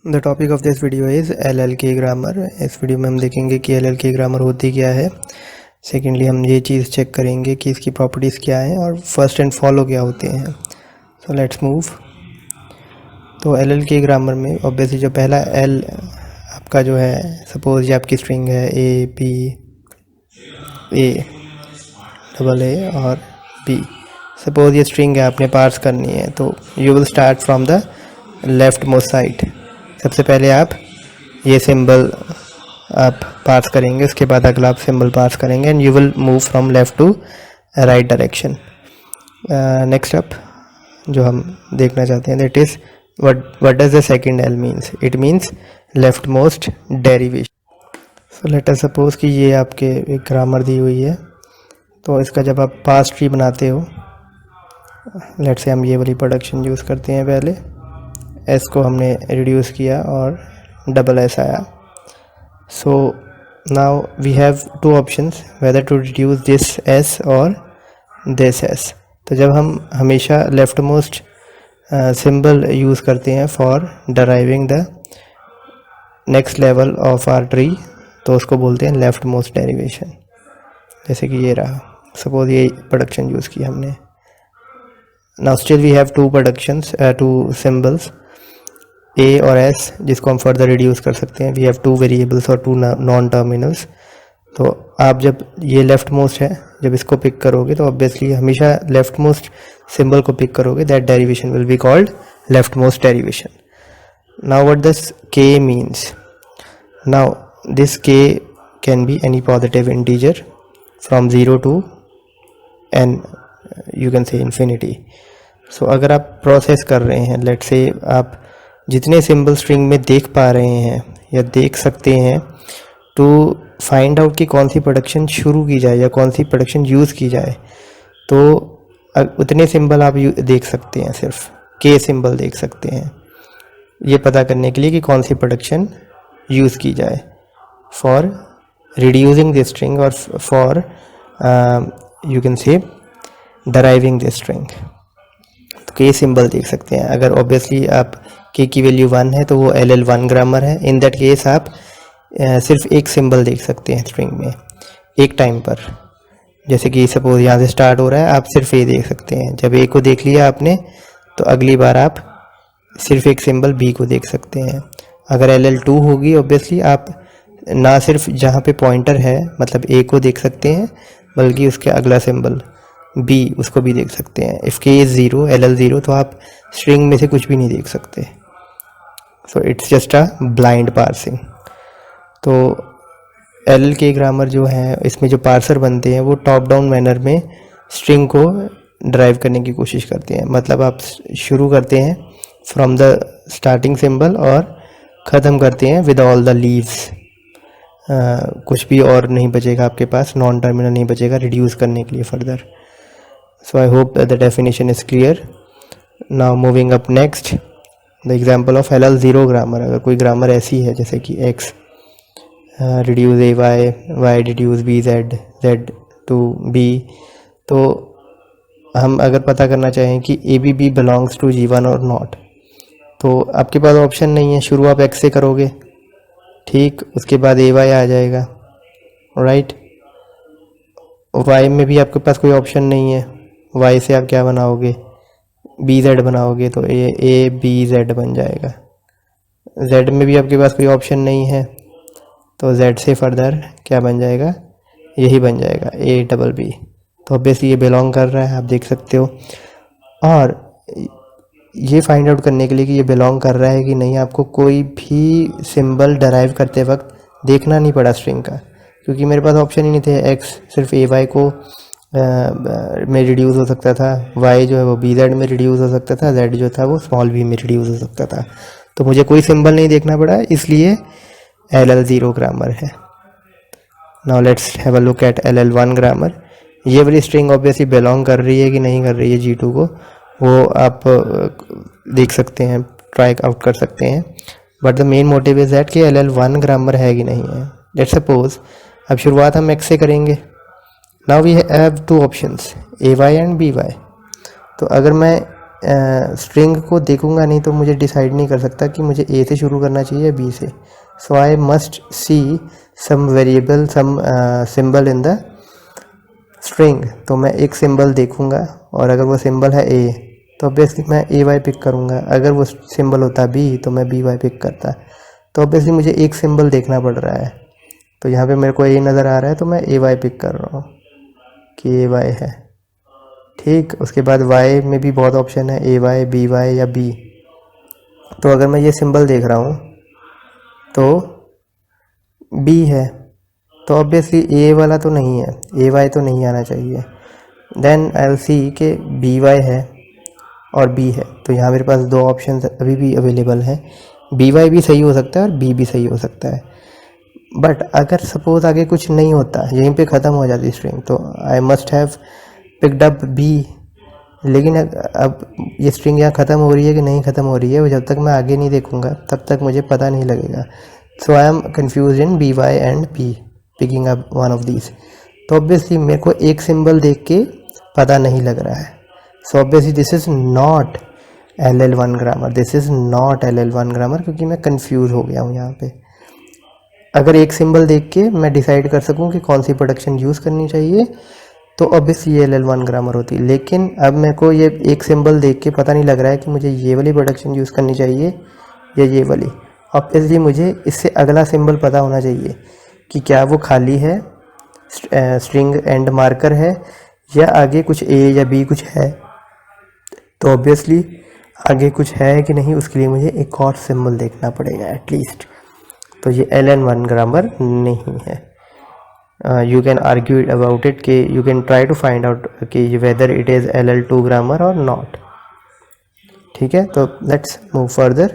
The topic of this video is LLK grammar. इस video में हम देखेंगे कि LLK ग्रामर होती क्या है। सेकेंडली हम ये चीज़ चेक करेंगे कि इसकी प्रॉपर्टीज़ क्या हैं और फर्स्ट एंड फॉलो क्या होते हैं। So let's move. तो LLK ग्रामर में ऑब्वियसली जो पहला L आपका जो है, सपोज ये आपकी स्ट्रिंग है A और B। सपोज ये स्ट्रिंग है, आपने पार्स करनी है, तो you will start from the left most side. सबसे पहले आप ये सिंबल आप पास करेंगे, उसके बाद अगला आप सिंबल पास करेंगे and you will move from left to right direction. Next up जो हम देखना चाहते हैं that is what does the second L means. It means left most derivation. So let us suppose कि ये आपके एक ग्रामर दी हुई है, तो इसका जब आप पास ट्री बनाते हो, लेट से हम ये वाली प्रोडक्शन यूज़ करते हैं। पहले एस को हमने रिड्यूस किया और डबल एस आया। So now we have two options whether to reduce this S और दिस एस। तो जब हम हमेशा लेफ्ट मोस्ट सिंबल यूज़ करते हैं for deriving the next level of our tree, तो उसको बोलते हैं लेफ्ट मोस्ट डेरिवेशन। जैसे कि ये रहा, सपोज ये प्रोडक्शन यूज़ की हमने। Now still we have two productions, two symbols A और एस, जिसको हम फर्दर रिड्यूस कर सकते हैं। वी हैव टू वेरिएबल्स और टू नॉन टर्मिनल्स। तो आप जब ये लेफ्ट मोस्ट है, जब इसको पिक करोगे तो ऑब्वियसली हमेशा लेफ्ट मोस्ट सिंबल को पिक करोगे। That derivation will be called left most derivation. Now what this K means. Now this K can be any positive integer from 0 to N, you can say infinity. So अगर आप process कर रहे हैं, let's say आप जितने symbol string में देख पा रहे हैं या देख सकते हैं, टू फाइंड आउट कि कौन सी प्रोडक्शन शुरू की जाए या कौन सी प्रोडक्शन यूज़ की जाए, तो उतने सिंबल आप देख सकते हैं, सिर्फ के सिंबल देख सकते हैं ये पता करने के लिए कि कौन सी प्रोडक्शन यूज़ की जाए फॉर रिड्यूसिंग दिस स्ट्रिंग और फॉर यू कैन से डराइविंग दिस स्ट्रिंग। तो के सिंबल देख सकते हैं। अगर ऑब्वियसली आप के की वैल्यू 1 है तो वो LL1 ग्रामर है। इन दैट केस आप सिर्फ एक सिंबल देख सकते हैं स्ट्रिंग में एक टाइम पर। जैसे कि सपोज यहाँ से स्टार्ट हो रहा है, आप सिर्फ ए देख सकते हैं। जब ए को देख लिया आपने, तो अगली बार आप सिर्फ एक सिंबल बी को देख सकते हैं। अगर LL2 होगी, ऑब्वियसली आप ना सिर्फ जहाँ पे पॉइंटर है मतलब ए को देख सकते हैं, बल्कि उसके अगला सिंबल बी, उसको भी देख सकते हैं। इफ़ के इज़ 0, LL0, तो आप स्ट्रिंग में से कुछ भी नहीं देख सकते। So it's just a blind parsing. तो LLK ग्रामर जो है, इसमें जो पार्सर बनते हैं वो टॉप डाउन मैनर में स्ट्रिंग को ड्राइव करने की कोशिश करते हैं। मतलब आप शुरू करते हैं फ्रॉम द स्टार्टिंग सिंबल और ख़त्म करते हैं विद ऑल द लीव्स। कुछ भी और नहीं बचेगा आपके पास, नॉन टर्मिनल नहीं बचेगा रिड्यूस करने के लिए further. So I hope the definition is clear. Now moving up next, the example of LL0 grammar. अगर कोई ग्रामर ऐसी है जैसे कि X reduce AY, Y reduce BZ, Z to B, तो हम अगर पता करना चाहें कि ABB बिलोंग्स टू G1 और नॉट, तो आपके पास ऑप्शन नहीं है। शुरू आप X से करोगे, ठीक, उसके बाद AY आ जाएगा, राइट। Y में भी आपके पास कोई ऑप्शन नहीं है। Y से आप क्या बनाओगे, BZ बनाओगे, तो ABZ बन जाएगा। Z में भी आपके पास कोई ऑप्शन नहीं है, तो Z से फर्दर क्या बन जाएगा, यही बन जाएगा ABB। तो ऑब्वियसली ये बिलोंग कर रहा है, आप देख सकते हो। और ये फाइंड आउट करने के लिए कि ये बिलोंग कर रहा है कि नहीं, आपको कोई भी सिंबल डराइव करते वक्त देखना नहीं पड़ा स्ट्रिंग का, क्योंकि मेरे पास ऑप्शन ही नहीं थे। X सिर्फ AY को में रिड्यूस हो सकता था, Y जो है वो BZ में रिड्यूस हो सकता था, Z जो था वो स्मॉल b में रिड्यूस हो सकता था। तो मुझे कोई सिंबल नहीं देखना पड़ा, इसलिए LL0 ग्रामर है। Now let's have a look at LL1 grammar. ये वाली स्ट्रिंग ऑब्वियसली बिलोंग कर रही है कि नहीं कर रही है G2 को, वो आप देख सकते हैं, ट्राई आउट कर सकते हैं। But the main motive is that कि LL1 ग्रामर है कि नहीं है। लेट्स सपोज अब शुरुआत हम X से करेंगे। Now we have two options, AY and BY। तो अगर मैं स्ट्रिंग को देखूंगा नहीं तो मुझे डिसाइड नहीं कर सकता कि मुझे ए से शुरू करना चाहिए या बी से. So I must see some variable, some symbol in the string. तो मैं एक सिंबल देखूंगा और अगर वो सिंबल है ए तो ऑब्वियसली मैं ए वाई पिक करूंगा. अगर वो सिंबल होता बी तो मैं बी वाई पिक करता. तो ऑब्वियसली मुझे एक सिंबल देखना पड़ रहा है. तो यहाँ पे मेरे को ए नज़र आ रहा है तो मैं ए वाई पिक कर रहा हूँ कि ए वाई है. ठीक, उसके बाद वाई में भी बहुत ऑप्शन है, ए वाई, बी वाई या बी. तो अगर मैं ये सिंबल देख रहा हूँ तो बी है, तो ऑब्वियसली ए वाला तो नहीं है, ए वाई तो नहीं आना चाहिए. देन आई विल सी के बी वाई है और बी है. तो यहाँ मेरे पास दो ऑप्शन अभी भी अवेलेबल हैं. बी वाई भी सही हो सकता है और बी भी सही हो सकता है. बट अगर सपोज आगे कुछ नहीं होता, यहीं पे ख़त्म हो जाती स्ट्रिंग, तो I must have picked up B. लेकिन अब ये स्ट्रिंग यहाँ ख़त्म हो रही है कि नहीं ख़त्म हो रही है, वो जब तक मैं आगे नहीं देखूँगा तब तक मुझे पता नहीं लगेगा. So I am confuse in B Y and P, picking up one of these. तो ऑब्वियसली मेरे को एक सिंबल देख के पता नहीं लग रहा है. So obviously this is not LL1 grammar, this is not LL1 grammar, क्योंकि मैं कन्फ्यूज़ हो गया हूँ यहाँ पे. अगर एक सिंबल देख के मैं डिसाइड कर सकूं कि कौन सी प्रोडक्शन यूज़ करनी चाहिए तो ऑब्वियसली ये LL1 ग्रामर होती. लेकिन अब मेरे को ये एक सिंबल देख के पता नहीं लग रहा है कि मुझे ये वाली प्रोडक्शन यूज़ करनी चाहिए या ये वाली. ऑब्वियसली मुझे इससे अगला सिंबल पता होना चाहिए कि क्या वो खाली है, स्ट्रिंग एंड मार्कर है, या आगे कुछ ए या बी कुछ है. तो ऑब्वियसली आगे कुछ है कि नहीं उसके लिए मुझे एक और सिंबल देखना पड़ेगा एटलीस्ट. तो ये LL1 ग्रामर नहीं है. You can argue about it कि you can try to find out कि whether it is LL2 grammar और नॉट. ठीक है, तो लेट्स मूव फर्दर.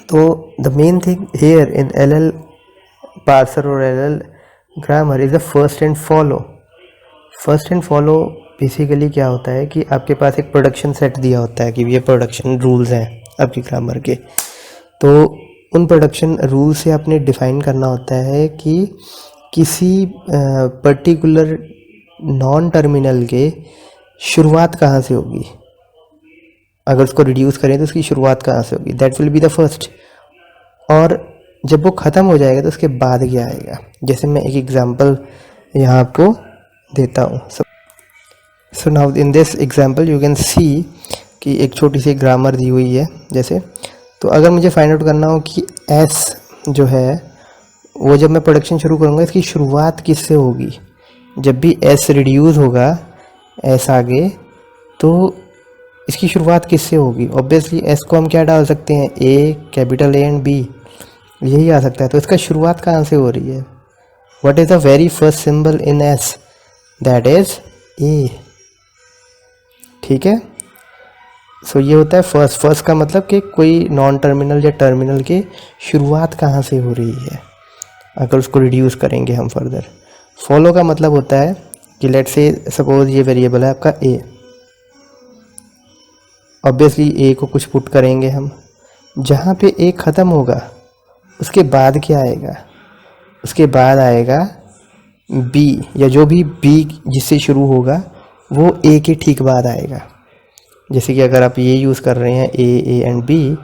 तो the main thing here in LL parser और LL grammar is the first and follow. First and follow basically क्या होता है कि आपके पास एक प्रोडक्शन सेट दिया होता है कि ये प्रोडक्शन रूल्स हैं आपकी ग्रामर के. तो उन प्रोडक्शन रूल से आपने डिफ़ाइन करना होता है कि किसी पर्टिकुलर नॉन टर्मिनल के शुरुआत कहाँ से होगी. अगर उसको रिड्यूस करें तो उसकी शुरुआत कहाँ से होगी, that will be the first. और जब वो ख़त्म हो जाएगा तो उसके बाद क्या आएगा. जैसे मैं एक एग्जांपल यहाँ आपको देता हूँ. So now in this example you can सी कि एक छोटी सी ग्रामर दी हुई है. जैसे तो अगर मुझे फाइंड आउट करना हो कि एस जो है वो जब मैं प्रोडक्शन शुरू करूँगा इसकी शुरुआत किससे होगी. जब भी एस रिड्यूस होगा एस आगे तो इसकी शुरुआत किससे होगी. ऑब्वियसली एस को हम क्या डाल सकते हैं, ए, कैपिटल ए एंड बी, यही आ सकता है. तो इसका शुरुआत कहाँ से हो रही है. What is the very first symbol in S, that is a. ठीक है, सो ये होता है फर्स्ट. फर्स्ट का मतलब कि कोई नॉन टर्मिनल या टर्मिनल की शुरुआत कहाँ से हो रही है, अगर उसको रिड्यूस करेंगे हम फर्दर. फॉलो का मतलब होता है कि लेट से सपोज ये वेरिएबल है आपका ए. ऑब्वियसली ए को कुछ पुट करेंगे हम, जहाँ पे ए ख़त्म होगा उसके बाद क्या आएगा, उसके बाद आएगा बी, या जो भी बी जिससे शुरू होगा वो ए के ठीक बाद आएगा. जैसे कि अगर आप ये यूज़ कर रहे हैं A and B,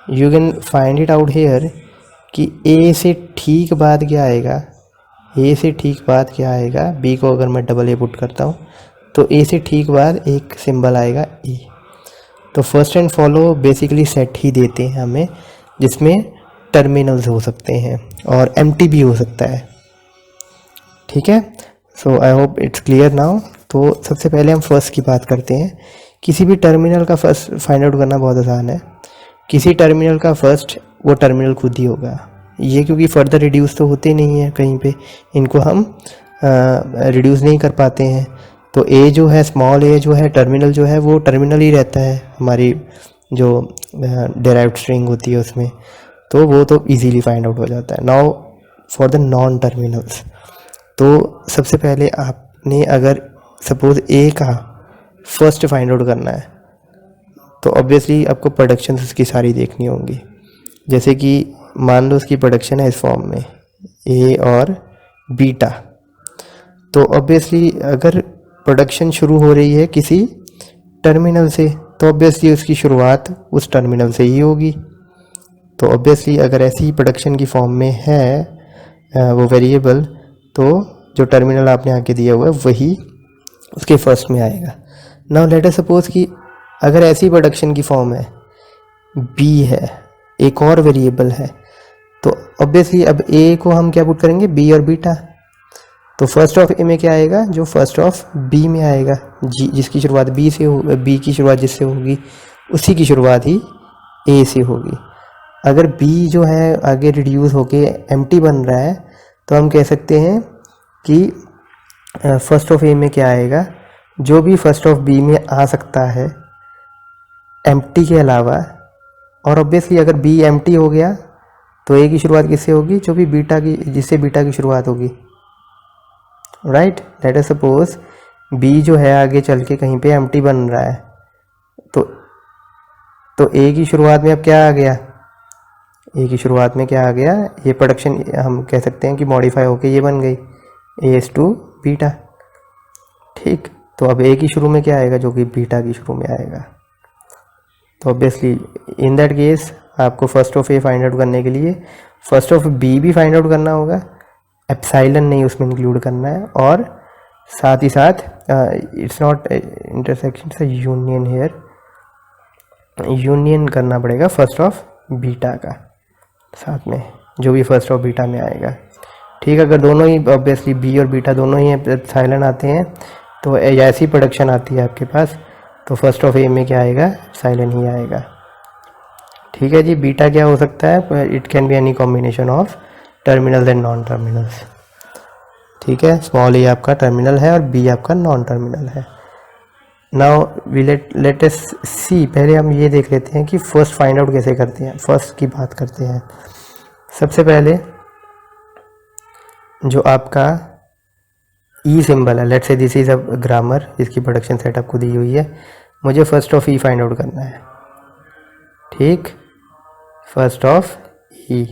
you can find it out here कि ए से ठीक बाद क्या आएगा, ए से ठीक बाद क्या आएगा. बी को अगर मैं डबल ए पुट करता हूँ तो ए से ठीक बाद एक सिंबल आएगा ए. तो first and follow basically set ही देते हैं हमें जिसमें टर्मिनल्स हो सकते हैं और एम्प्टी भी हो सकता है. ठीक है, so I hope it's clear now. तो सबसे पहले हम फर्स्ट की बात करते हैं. किसी भी टर्मिनल का फर्स्ट फाइंड आउट करना बहुत आसान है. किसी टर्मिनल का फर्स्ट वो टर्मिनल खुद ही होगा. ये क्योंकि फर्दर रिड्यूस तो होते नहीं है कहीं पे, इनको हम रिड्यूस नहीं कर पाते हैं. तो ए जो है, स्मॉल ए जो है, टर्मिनल जो है वो टर्मिनल ही रहता है हमारी जो डेराइव्ड स्ट्रिंग होती है उसमें. तो वो तो इजीली फाइंड आउट हो जाता है. Now for the non terminals, तो सबसे पहले आपने अगर सपोज ए का फर्स्ट फाइंड आउट करना है तो ऑब्वियसली आपको प्रोडक्शन उसकी सारी देखनी होंगी. जैसे कि मान लो उसकी प्रोडक्शन है इस फॉर्म में ए और बीटा. तो ऑब्वियसली अगर प्रोडक्शन शुरू हो रही है किसी टर्मिनल से तो ऑब्वियसली उसकी शुरुआत उस टर्मिनल से ही होगी। तो ऑब्वियसली अगर ऐसी प्रोडक्शन की फॉर्म में है वो वेरिएबल, तो जो टर्मिनल आपने आके दिया हुआ है वही उसके फर्स्ट में आएगा। नाउ लेट अस सपोज कि अगर ऐसी प्रोडक्शन की फॉर्म है, बी है, एक और वेरिएबल है, तो ऑब्वियसली अब ए को हम क्या पुट करेंगे, बी और बीटा। तो फर्स्ट ऑफ ए में क्या आएगा, जो फर्स्ट ऑफ बी में आएगा, जी जिसकी शुरुआत बी से हो, बी की शुरुआत जिससे होगी उसी की शुरुआत ही ए से होगी। अगर बी जो है आगे रिड्यूस होके एम्प्टी बन रहा है, तो हम कह सकते हैं कि फर्स्ट ऑफ ए में क्या आएगा, जो भी फर्स्ट ऑफ बी में आ सकता है एम्प्टी के अलावा। और ऑब्वियसली अगर बी एम्प्टी हो गया तो ए की शुरुआत किससे होगी, जो भी बीटा की, जिससे बीटा की शुरुआत होगी, right. Let us suppose B जो है आगे चल के कहीं पे एम्प्टी बन रहा है, तो ए की शुरुआत में अब क्या आ गया, ए की शुरुआत में क्या आ गया, ये प्रोडक्शन हम कह सकते हैं कि मॉडिफाई होके ये बन गई एस टू बीटा, ठीक। तो अब ए की शुरू में क्या आएगा, जो कि बीटा की शुरू में आएगा। तो ऑब्वियसली इन दैट केस आपको first of A find out करने के लिए फर्स्ट ऑफ बी भी फाइंड आउट करना होगा, एप्सिलॉन नहीं उसमें इंक्लूड करना है, और साथ ही साथ इट्स नॉट इंटरसेक्शन, से यूनियन हेयर, यूनियन करना पड़ेगा फर्स्ट ऑफ बीटा का साथ में, जो भी फर्स्ट ऑफ बीटा में आएगा, ठीक। अगर दोनों ही ऑब्वियसली बी और बीटा दोनों ही एप्सिलॉन आते हैं, तो ऐसी प्रोडक्शन आती है आपके पास, तो फर्स्ट ऑफ ए में क्या आएगा, एप्सिलॉन ही आएगा, ठीक है जी। बीटा क्या हो सकता है, it can be any combination of terminals and non terminals, ठीक है। स्मॉल ए आपका टर्मिनल है और बी आपका नॉन टर्मिनल है। नाउ वी लेट अस सी, पहले हम ये देख लेते हैं कि फर्स्ट फाइंड आउट कैसे करते हैं। फर्स्ट की बात करते हैं। सबसे पहले जो आपका ई सिंबल है, let's say this is a grammar, इसकी प्रोडक्शन सेटअप को दी हुई है, मुझे first of E find out करना है, ठीक। फर्स्ट ऑफ ई,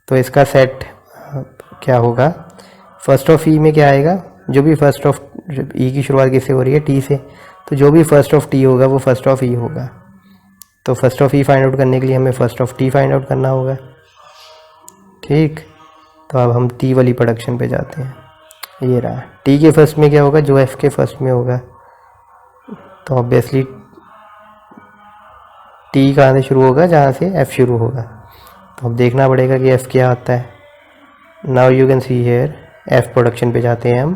तो इसका सेट क्या होगा, फर्स्ट ऑफ ई में क्या आएगा, जो भी फर्स्ट ऑफ ई की शुरुआत किससे हो रही है, टी से, तो जो भी फर्स्ट ऑफ टी होगा वो फर्स्ट ऑफ ई होगा। तो first of E find out करने के लिए हमें first of T find out करना होगा, ठीक। तो अब हम टी वाली प्रोडक्शन पे जाते हैं, ये रहा। टी के फर्स्ट में क्या होगा, जो एफ के फर्स्ट में होगा, तो ऑब्वियसली टी कहाँ से शुरू होगा, जहाँ से एफ शुरू होगा। तो अब देखना पड़ेगा कि एफ क्या आता है। Now you can see here, F production पे जाते हैं हम।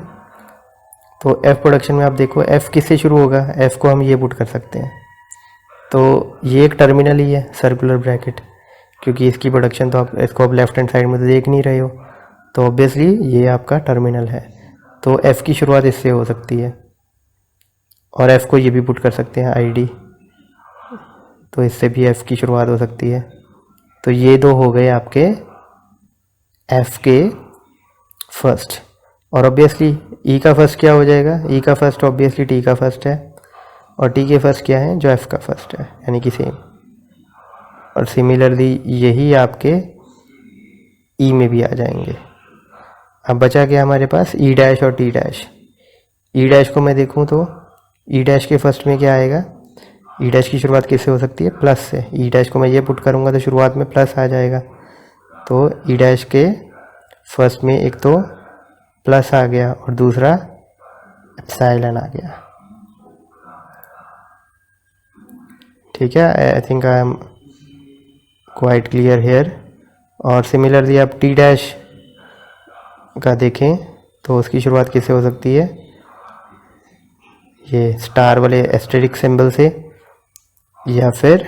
तो एफ प्रोडक्शन में आप देखो एफ किससे शुरू होगा, एफ को हम ये पुट कर सकते हैं, तो ये एक टर्मिनल ही है, सर्कुलर ब्रैकेट, क्योंकि इसकी प्रोडक्शन तो आप इसको आप लेफ्ट हैंड साइड में तो देख नहीं रहे हो, तो ऑब्वियसली ये आपका टर्मिनल है। तो एफ की शुरुआत इससे हो सकती है, और एफ को ये भी पुट कर सकते हैं आईडी, तो इससे भी एफ की शुरुआत हो सकती है। तो ये दो हो गए आपके एफ के फर्स्ट, और ऑब्वियसली ई का फर्स्ट क्या हो जाएगा, ई का फर्स्ट ऑब्वियसली टी का फर्स्ट है, और टी के फर्स्ट क्या है, जो एफ का फर्स्ट है, यानी कि सेम। और सिमिलरली यही आपके ई में भी आ जाएंगे। अब बचा क्या हमारे पास, ई डैश और टी डैश। ई डैश को मैं देखूं तो ई डैश के फर्स्ट में क्या आएगा, ई डैश की शुरुआत किससे हो सकती है, प्लस से। ई डैश को मैं ये पुट करूँगा तो शुरुआत में प्लस आ जाएगा, तो ई डैश के फर्स्ट में एक तो प्लस आ गया और दूसरा एप्सिलॉन आ गया, ठीक है। I think I am quite clear here. और सिमिलरली आप टी डैश का देखें तो उसकी शुरुआत किससे हो सकती है, ये स्टार वाले एस्टेरिक सिंबल से, या फिर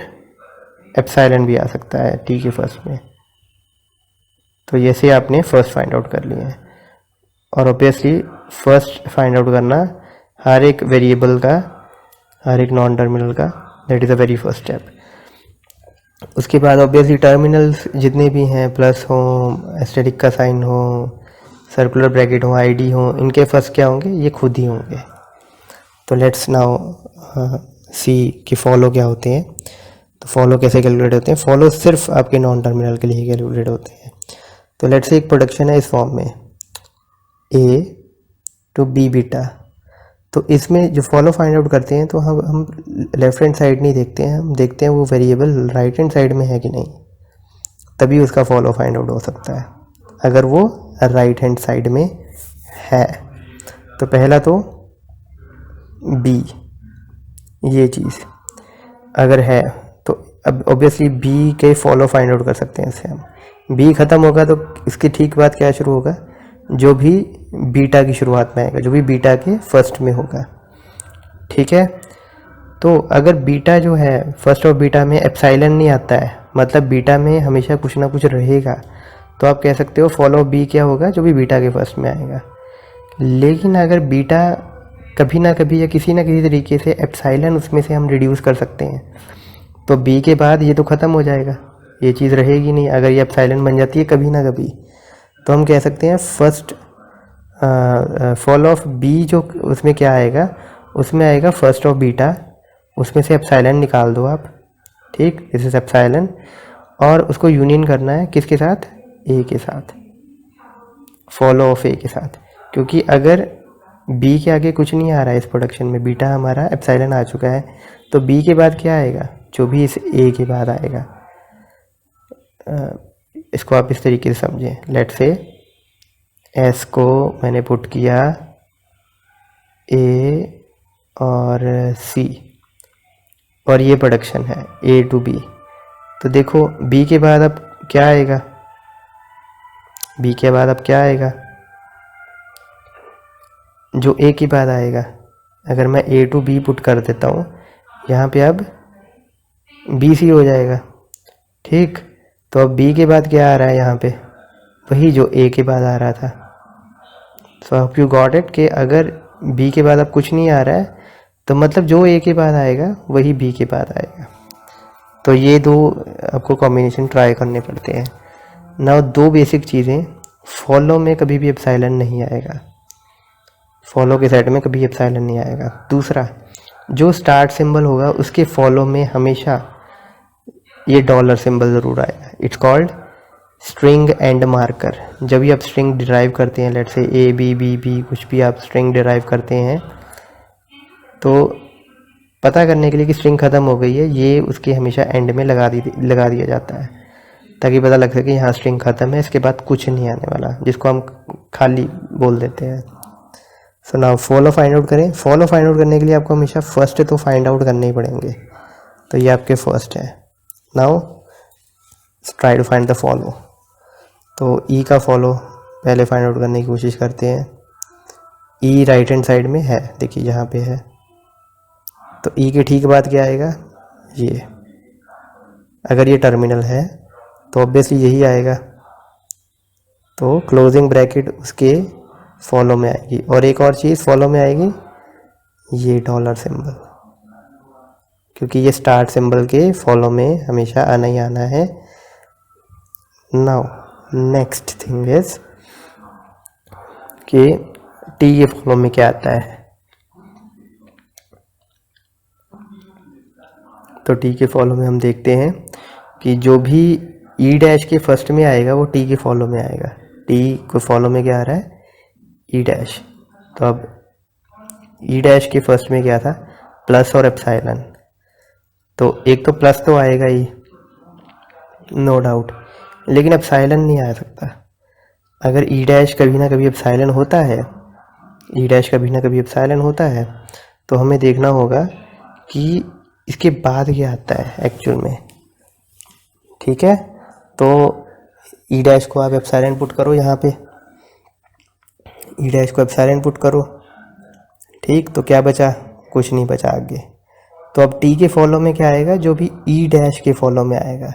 एप्सिलॉन भी आ सकता है टी के फर्स्ट में। तो ये से आपने फर्स्ट फाइंड आउट कर लिए हैं, और ऑब्वियसली फर्स्ट फाइंड आउट करना हर एक वेरिएबल का, हर एक नॉन टर्मिनल का, that is a very first step. उसके बाद ऑब्वियसली टर्मिनल्स जितने भी हैं, प्लस हो, एस्टेरिक का साइन हो, सर्कुलर ब्रैकेट हो, आईडी हो, इनके फर्स्ट क्या होंगे, ये खुद ही होंगे। तो लेट्स नाउ सी कि फॉलो क्या होते हैं। तो फॉलो कैसे कैलकुलेट होते हैं, फॉलो सिर्फ आपके नॉन टर्मिनल के लिए कैलकुलेट होते हैं। तो लेट्स से एक प्रोडक्शन है इस फॉर्म में, ए टू बी बीटा, तो इसमें जो फॉलो फाइंड आउट करते हैं तो हम लेफ्ट हैंड साइड नहीं देखते हैं, हम देखते हैं वो वेरिएबल राइट हैंड साइड में है कि नहीं, तभी उसका फॉलो फाइंड आउट हो सकता है। अगर वो राइट हैंड साइड में है तो पहला तो बी, ये चीज़ अगर है तो अब ऑब्वियसली बी के फॉलो फाइंड आउट कर सकते हैं इससे हम। बी ख़त्म होगा तो इसके ठीक बाद क्या शुरू होगा, जो भी बीटा की शुरुआत में आएगा, जो भी बीटा के फर्स्ट में होगा, ठीक है। तो अगर बीटा जो है फर्स्ट ऑफ बीटा में एप्सिलॉन नहीं आता है, मतलब बीटा में हमेशा कुछ ना कुछ रहेगा, तो आप कह सकते हो फॉलो बी क्या होगा, जो भी बीटा के फर्स्ट में आएगा। लेकिन अगर बीटा कभी ना कभी या किसी ना किसी तरीके से एप्सिलॉन उसमें से हम रिड्यूस कर सकते हैं, तो बी के बाद ये तो ख़त्म हो जाएगा, ये चीज़ रहेगी नहीं। अगर ये एप्सिलॉन बन जाती है कभी ना कभी, तो हम कह सकते हैं फर्स्ट फॉल ऑफ बी जो उसमें क्या आएगा, उसमें आएगा फर्स्ट ऑफ बीटा, उसमें से एप्सिलॉन निकाल दो आप, ठीक, दिस इज एप्सिलॉन, और उसको यूनियन करना है किसके साथ, ए के साथ, फॉलो ऑफ ए के साथ। क्योंकि अगर बी के आगे कुछ नहीं आ रहा है इस प्रोडक्शन में, बीटा हमारा एप्सिलॉन आ चुका है, तो बी के बाद क्या आएगा, जो भी इस ए के बाद आएगा। इसको आप इस तरीके से समझें, लेट से एस को मैंने पुट किया ए और सी, और ये प्रोडक्शन है ए टू बी, तो देखो बी के बाद अब क्या आएगा, बी के बाद अब क्या आएगा, जो ए के बाद आएगा। अगर मैं ए टू बी पुट कर देता हूँ यहाँ पे, अब बी सी हो जाएगा, ठीक। तो अब बी के बाद क्या आ रहा है यहाँ पे, वही जो ए के बाद आ रहा था। So hope you got it, कि अगर बी के बाद अब कुछ नहीं आ रहा है तो मतलब जो ए के बाद आएगा वही बी के बाद आएगा। तो ये दो आपको कॉम्बिनेशन ट्राई करने पड़ते हैं ना। दो बेसिक चीज़ें, फॉलो में कभी भी एप्सिलॉन नहीं आएगा, फॉलो के साइड में कभी एप्सिलॉन नहीं आएगा। दूसरा, जो स्टार्ट सिंबल होगा उसके फॉलो में हमेशा ये डॉलर सिंबल ज़रूर आएगा। It's called string and marker. जब भी आप स्ट्रिंग डिराइव करते हैं, लेट से ए बी बी बी कुछ भी आप स्ट्रिंग डिराइव करते हैं, तो पता करने के लिए कि स्ट्रिंग ख़त्म हो गई है, ये उसके हमेशा एंड में लगा दिया जाता है, ताकि पता लग सके यहाँ स्ट्रिंग ख़त्म है, इसके बाद कुछ नहीं आने वाला, जिसको हम खाली बोल देते हैं। So now follow find out करें। फॉलो फाइंड आउट करने के लिए आपको हमेशा फर्स्ट तो फाइंड आउट करने ही पड़ेंगे, तो ये आपके फर्स्ट है। Now try to find the follow. तो ई का फॉलो पहले फाइंड आउट करने की कोशिश करते हैं। ई राइट हैंड साइड में है, देखिए यहाँ पे है, तो ई के ठीक बाद क्या आएगा, ये। अगर ये टर्मिनल है तो ऑब्वियसली यही आएगा, तो क्लोजिंग ब्रैकेट उसके फॉलो में आएगी। और एक और चीज़ फॉलो में आएगी, ये डॉलर सिंबल, क्योंकि ये स्टार्ट सिंबल के फॉलो में हमेशा आना ही आना है। नाउ नेक्स्ट थिंग इज कि टी के फॉलो में क्या आता है। तो टी के फॉलो में हम देखते हैं कि जो भी ई डैश के फर्स्ट में आएगा वो टी के फॉलो में आएगा। टी को फॉलो में क्या आ रहा है, ई डैश। तो अब ई डैश के फर्स्ट में क्या था, प्लस और एप्सिलॉन, तो एक तो प्लस तो आएगा ही नो डाउट, लेकिन एप्सिलॉन नहीं आ सकता। अगर ई डैश कभी ना कभी एप्सिलॉन होता है, ई डैश कभी ना कभी एप्सिलॉन होता है, तो हमें देखना होगा कि इसके बाद क्या आता है एक्चुअल में, ठीक है। तो ई डैश को आप एप्सिलॉन पुट करो यहाँ पे, ई डैश को एप्सिलॉन पुट करो, ठीक। तो क्या बचा, कुछ नहीं बचा आगे। तो अब टी के फॉलो में क्या आएगा, जो भी ई डैश के फॉलो में आएगा।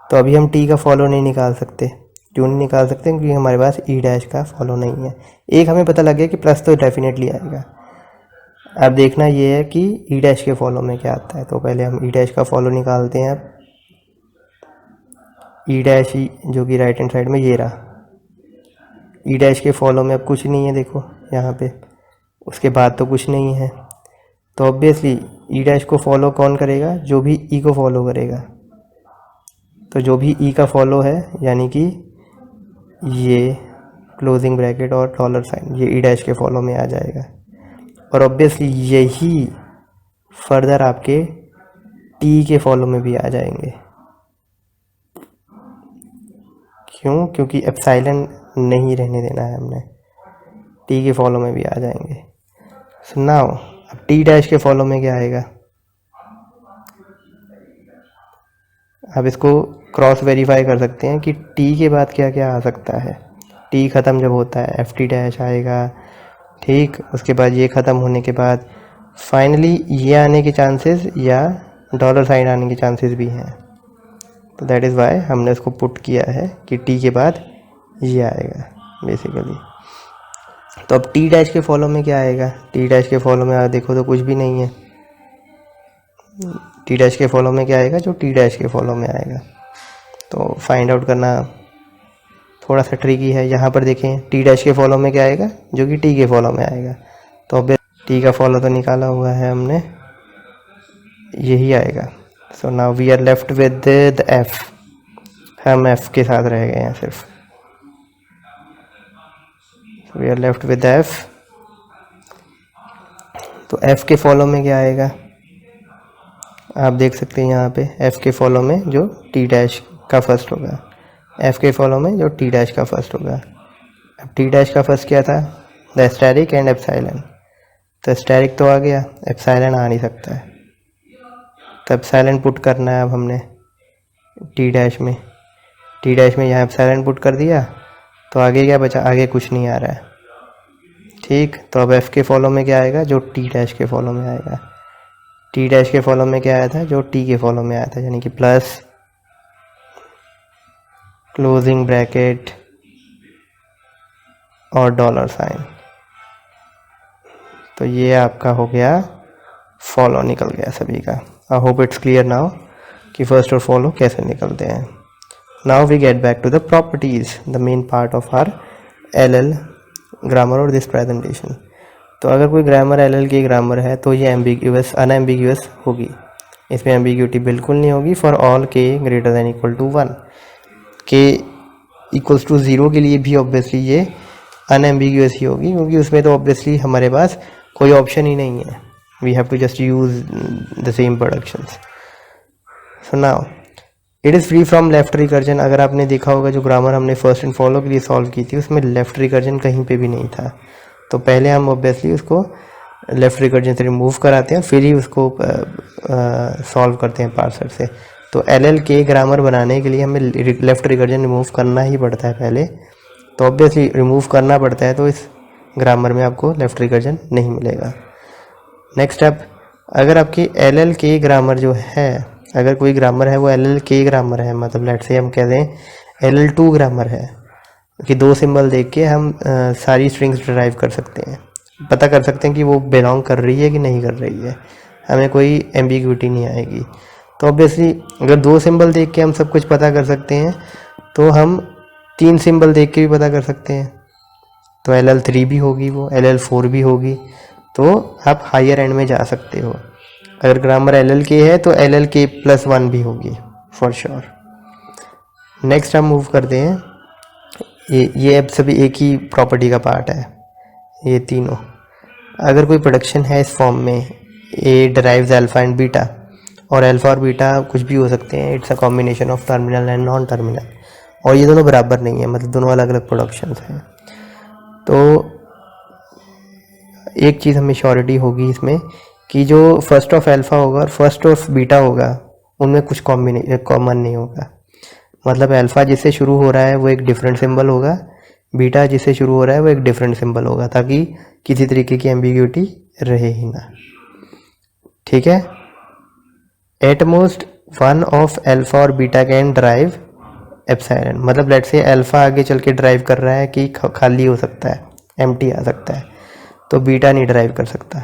तो अभी हम टी का फॉलो नहीं निकाल सकते, क्यों नहीं निकाल सकते, क्योंकि हमारे पास ई डैश का फॉलो नहीं है। एक हमें पता लग गया कि प्लस तो डेफिनेटली आएगा। अब देखना ये है कि ई डैश के फॉलो में क्या आता है। तो पहले हम ई डैश का फॉलो निकालते हैं। अब ई डैश ही जो कि राइट हैंड साइड में ये रहा, ई डैश के फॉलो में अब कुछ नहीं है, देखो यहाँ पे, उसके बाद तो कुछ नहीं है। तो ऑब्वियसली ई डैश को फॉलो कौन करेगा, जो भी ई को फॉलो करेगा। तो जो भी ई का फॉलो है, यानी कि ये क्लोजिंग ब्रैकेट और डॉलर साइन, ये ई डैश के फॉलो में आ जाएगा। और ऑब्वियसली यही फर्दर आपके टी के फॉलो में भी आ जाएंगे। क्यों? क्योंकि एप्सिलॉन नहीं रहने देना है हमने, टी के फॉलो में भी आ जाएंगे। सो नाउ अब टी डैश के फॉलो में क्या आएगा? अब इसको क्रॉस वेरीफाई कर सकते हैं कि टी के बाद क्या क्या आ सकता है। टी ख़त्म जब होता है एफ टी डैश आएगा, ठीक। उसके बाद ये ख़त्म होने के बाद फाइनली ये आने के चांसेस या डॉलर साइन आने के चांसेस भी हैं। तो दैट इज़ वाई हमने उसको पुट किया है कि टी के बाद ये आएगा बेसिकली। तो अब टी डैश के फॉलो में क्या आएगा? टी डैश के फॉलो में देखो तो कुछ भी नहीं है। टी डैश के फॉलो में क्या आएगा? जो टी डैश के फॉलो में आएगा। तो फाइंड आउट करना थोड़ा सा ट्रिकी है। यहाँ पर देखें टी डैश के फॉलो में क्या आएगा? जो कि टी के फॉलो में आएगा। तो अब टी का फॉलो तो निकाला हुआ है हमने, यही आएगा। So now we are left with the F. हम एफ के साथ रह गए हैं सिर्फ। We are left with F. तो एफ के फॉलो में क्या आएगा? आप देख सकते हैं यहाँ पे एफ के फॉलो में जो टी डैश का फर्स्ट होगा, एफ के फॉलो में जो टी डैश का फर्स्ट होगा। अब टी डैश का फर्स्ट क्या था? The static and epsilon. तो स्टैटिक तो आ गया, एप्सिलॉन आ नहीं सकता है। तो एप्सिलॉन पुट करना है अब हमने टी डैश में। टी डैश में यहाँ एप्सिलॉन पुट कर दिया तो आगे क्या बचा? आगे कुछ नहीं आ रहा है, ठीक। तो अब एफ के फॉलो में क्या आएगा? जो टी डैश के फॉलो में आएगा। टी डैश के फॉलो में क्या आया था? जो टी के फॉलो में आया था, यानी कि प्लस क्लोजिंग ब्रैकेट और डॉलर साइन। तो ये आपका हो गया फॉलो, निकल गया सभी का। I hope it's clear now कि फर्स्ट और फॉलो कैसे निकलते हैं। Now we get back to the properties, the main part of our LL grammar और दिस प्रेजेंटेशन। तो अगर कोई ग्रामर एलएल की ग्रामर है तो ये एम्बिग्यूअस अनएम्बिग्यूअस होगी, इसमें एम्बिग्यूटी बिल्कुल नहीं होगी फॉर ऑल के ग्रेटर देन इक्वल टू 1। के इक्वल्स टू 0 के लिए भी ऑब्वियसली ये अनएम्बिग्यूअस ही होगी, क्योंकि उसमें तो ऑब्वियसली हमारे पास कोई ऑप्शन ही नहीं है। We have to just use the same productions. So now it is free from left recursion. अगर आपने देखा होगा जो ग्रामर हमने फर्स्ट एंड फॉलो के लिए सॉल्व की थी उसमें लेफ्ट रिकर्जन कहीं पे भी नहीं था। तो पहले हम ऑब्वियसली उसको लेफ्ट रिकर्जन से रिमूव कराते हैं, फिर ही उसको सॉल्व करते हैं पार्सर से। तो एलएल के ग्रामर बनाने के लिए हमें लेफ्ट रिकर्जन रिमूव करना ही पड़ता है पहले। तो ऑब्वियसली रिमूव करना पड़ता है, तो इस ग्रामर में आपको लेफ्ट रिकर्जन नहीं मिलेगा। नेक्स्ट स्टेप, अगर आपकी एलएल के ग्रामर जो है, अगर कोई ग्रामर है वो एलएल के ग्रामर है, मतलब लेट से हम कह दें LL2 ग्रामर है, कि दो सिंबल देख के हम सारी स्ट्रिंग्स ड्राइव कर सकते हैं, पता कर सकते हैं कि वो बिलोंग कर रही है कि नहीं कर रही है, हमें कोई एम्बिग्यूटी नहीं आएगी। तो ऑब्वियसली अगर दो सिंबल देख के हम सब कुछ पता कर सकते हैं तो हम तीन सिंबल देख के भी पता कर सकते हैं। तो LL3 भी होगी, वो LL4 भी होगी, तो आप हायर एंड में जा सकते हो। अगर ग्रामर LL के है तो LLK+1 भी होगी फॉर श्योर। नेक्स्ट हम मूव करते हैं, ये अब सभी एक ही प्रॉपर्टी का पार्ट है ये तीनों। अगर कोई प्रोडक्शन है इस फॉर्म में ए डराइव्स अल्फा एंड बीटा, और अल्फा और बीटा कुछ भी हो सकते हैं, it's a combination of terminal and non terminal, और ये दोनों बराबर नहीं है, मतलब दोनों अलग अलग प्रोडक्शंस हैं। तो एक चीज़ हमें श्योरिटी होगी इसमें कि जो फर्स्ट ऑफ अल्फा होगा और फर्स्ट ऑफ बीटा होगा उनमें कुछ कॉमन नहीं होगा। मतलब अल्फा जिससे शुरू हो रहा है वो एक डिफरेंट सिंबल होगा, बीटा जिससे शुरू हो रहा है वो एक डिफरेंट सिंबल होगा, ताकि किसी तरीके की एम्बिग्यूटी रहे ही ना। ठीक है, at most one of alpha और बीटा कैन ड्राइव एप्सिलॉन। मतलब लेट से अल्फा आगे चल के ड्राइव कर रहा है कि खाली हो सकता है, एम्प्टी आ सकता है, तो बीटा नहीं ड्राइव कर सकता।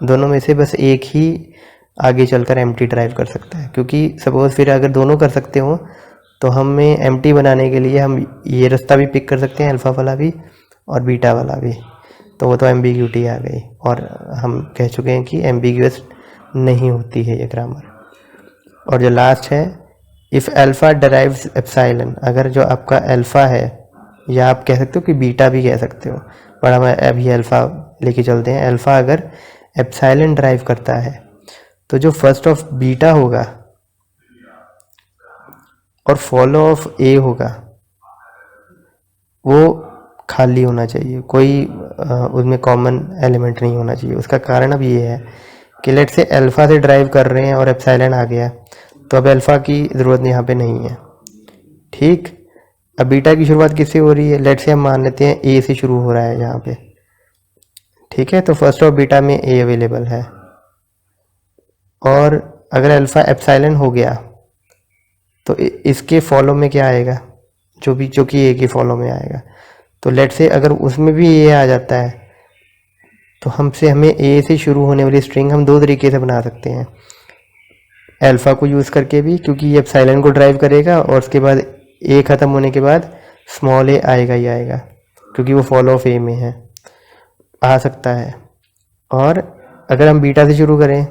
दोनों में से बस एक ही आगे चलकर एम्प्टी ड्राइव कर सकता है, क्योंकि सपोज फिर अगर दोनों कर सकते हो तो हमें एम्प्टी बनाने के लिए हम ये रास्ता भी पिक कर सकते हैं, अल्फा वाला भी और बीटा वाला भी, तो वो तो एम्बिग्यूटी आ गई, और हम कह चुके हैं कि एम्बिग्यूअस नहीं होती है ये ग्रामर। और जो लास्ट है, इफ़ अल्फा डराइव्स एप्सिलॉन, अगर जो आपका अल्फा है, या आप कह सकते हो कि बीटा भी कह सकते हो, पर हम अभी अल्फा लेके चलते हैं। अल्फ़ा अगर एप्सिलॉन ड्राइव करता है तो जो फर्स्ट ऑफ बीटा होगा और फॉलो ऑफ ए होगा वो खाली होना चाहिए, कोई उसमें कॉमन एलिमेंट नहीं होना चाहिए। उसका कारण अब ये है कि लेट से अल्फ़ा से ड्राइव कर रहे हैं और एप्सिलॉन आ गया, तो अब अल्फ़ा की ज़रूरत यहाँ पे नहीं है। ठीक, अब बीटा की शुरुआत किससे हो रही है? लेट से हम मान लेते हैं ए से शुरू हो रहा है यहाँ पे। ठीक है, तो फर्स्ट ऑफ बीटा में ए अवेलेबल है, और अगर अल्फ़ा एप्सिलॉन हो गया तो इसके फॉलो में क्या आएगा? जो कि ए के फॉलो में आएगा। तो लेट से अगर उसमें भी ए आ जाता है तो हमें ए से शुरू होने वाली स्ट्रिंग हम दो तरीके से बना सकते हैं। अल्फ़ा को यूज़ करके भी, क्योंकि ये एप्सिलॉन को ड्राइव करेगा, और उसके बाद ए ख़त्म होने के बाद स्मॉल ए आएगा ही आएगा, क्योंकि वो फॉलो ऑफ ए में है, आ सकता है। और अगर हम बीटा से शुरू करें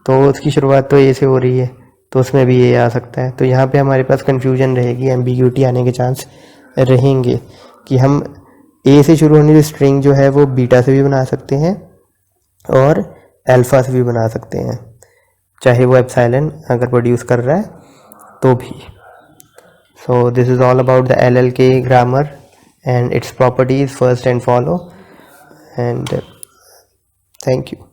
तो उसकी शुरुआत तो ए से हो रही है, तो उसमें भी ए आ सकता है। तो यहाँ पे हमारे पास कन्फ्यूजन रहेगी, एम्बिग्यूटी आने के चांस रहेंगे कि हम ए से शुरू होने वाली स्ट्रिंग जो है वो बीटा से भी बना सकते हैं और अल्फ़ा से भी बना सकते हैं, चाहे वो एप्सिलॉन अगर प्रोड्यूस कर रहा है तो भी। So this is all about the LLK grammar and its properties first and follow, and thank you.